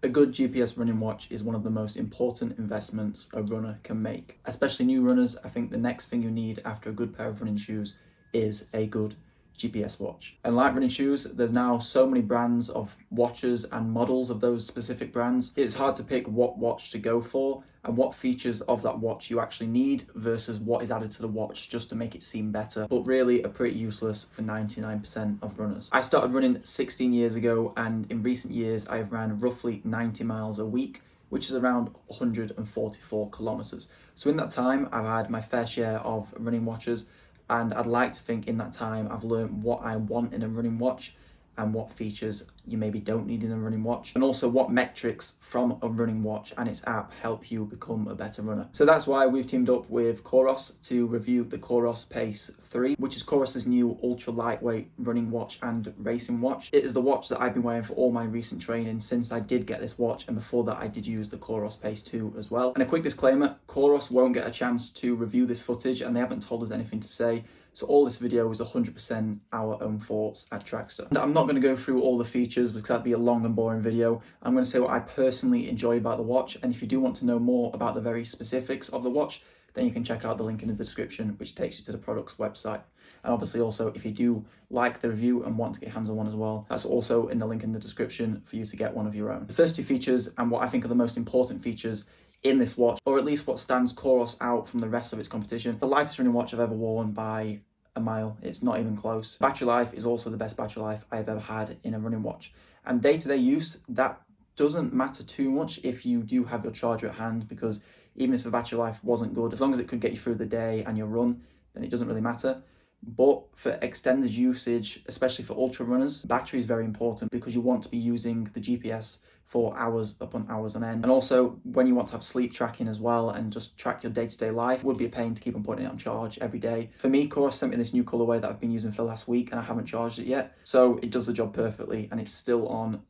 A good GPS running watch is one of the most important investments a runner can make. Especially new runners, I think the next thing you need after a good pair of running shoes is a good GPS watch. And like running shoes, there's now so many brands of watches and models of those specific brands. It's hard to pick what watch to go for and what features of that watch you actually need versus what is added to the watch just to make it seem better, but really are pretty useless for 99% of runners. I started running 16 years ago, and in recent years I have ran roughly 90 miles a week, which is around 144 kilometers. So in that time, I've had my fair share of running watches, and I'd like to think in that time I've learned what I want in a running watch and what features you maybe don't need in a running watch, and also what metrics from a running watch and its app help you become a better runner. So that's why we've teamed up with Coros to review the Coros Pace 3, which is Coros's new ultra lightweight running watch and racing watch. It is the watch that I've been wearing for all my recent training since I did get this watch, and before that I did use the Coros Pace 2 as well. And a quick disclaimer, Coros won't get a chance to review this footage and they haven't told us anything to say. So all this video is 100% our own thoughts at Trackster. And I'm not going to go through all the features because that'd be a long and boring video. I'm going to say what I personally enjoy about the watch, and if you do want to know more about the very specifics of the watch, then you can check out the link in the description, which takes you to the product's website. And obviously also, if you do like the review and want to get hands on one as well, that's also in the link in the description for you to get one of your own. The first two features, and what I think are the most important features in this watch, or at least what stands Coros out from the rest of its competition. The lightest running watch I've ever worn by a mile. It's not even close. Battery life is also the best battery life I've ever had in a running watch. And day-to-day use, that doesn't matter too much if you do have your charger at hand, because even if the battery life wasn't good, as long as it could get you through the day and your run, then it doesn't really matter. But for extended usage, especially for ultra runners, battery is very important because you want to be using the GPS for hours upon hours on end. And also when you want to have sleep tracking as well and just track your day-to-day life, it would be a pain to keep on putting it on charge every day. For me, Coros sent me this new colorway that I've been using for the last week and I haven't charged it yet. So it does the job perfectly and it's still on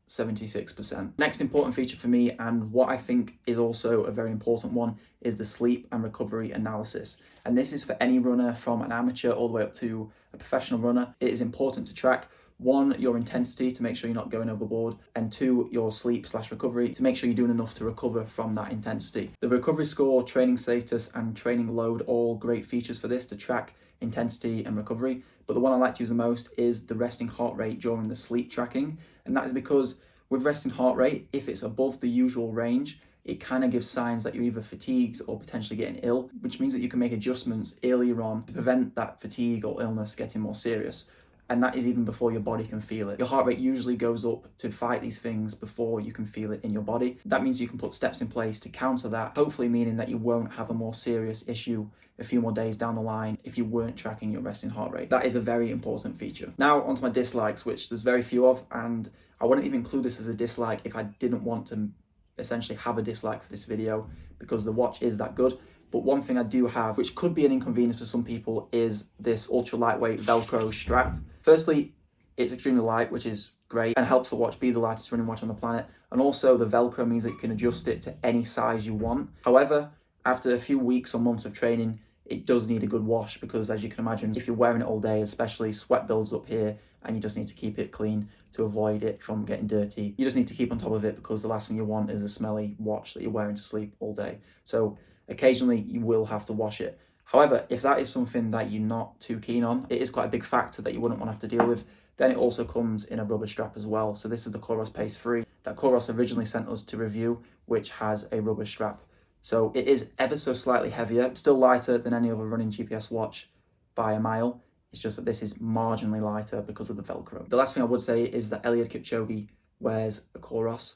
76%. Next important feature for me, and what I think is also a very important one, is the sleep and recovery analysis. And this is for any runner from an amateur all the way up to a professional runner. It is important to track, one, your intensity to make sure you're not going overboard, and two, your sleep/recovery to make sure you're doing enough to recover from that intensity. The recovery score, training status, and training load, all great features for this to track intensity and recovery. But the one I like to use the most is the resting heart rate during the sleep tracking. And that is because with resting heart rate, if it's above the usual range, it kind of gives signs that you're either fatigued or potentially getting ill, which means that you can make adjustments earlier on to prevent that fatigue or illness getting more serious. And that is even before your body can feel it. Your heart rate usually goes up to fight these things before you can feel it in your body. That means you can put steps in place to counter that, hopefully meaning that you won't have a more serious issue a few more days down the line if you weren't tracking your resting heart rate. That is a very important feature. Now onto my dislikes, which there's very few of, and I wouldn't even include this as a dislike if I didn't want to essentially have a dislike for this video, because the watch is that good. But one thing I do have, which could be an inconvenience for some people, is this ultra lightweight Velcro strap. Firstly, it's extremely light, which is great and helps the watch be the lightest running watch on the planet. And also the Velcro means that you can adjust it to any size you want. However, after a few weeks or months of training, it does need a good wash, because as you can imagine, if you're wearing it all day, especially, sweat builds up here and you just need to keep it clean to avoid it from getting dirty. You just need to keep on top of it, because the last thing you want is a smelly watch that you're wearing to sleep all day. So occasionally you will have to wash it. However, if that is something that you're not too keen on, it is quite a big factor that you wouldn't want to have to deal with, then it also comes in a rubber strap as well. So this is the Coros Pace 3 that Coros originally sent us to review, which has a rubber strap. So it is ever so slightly heavier, still lighter than any other running GPS watch by a mile. It's just that this is marginally lighter because of the Velcro. The last thing I would say is that Eliud Kipchoge wears a Coros,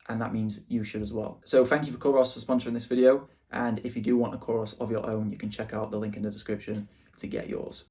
and that means you should as well. So thank you for Coros for sponsoring this video. And if you do want a Coros of your own, you can check out the link in the description to get yours.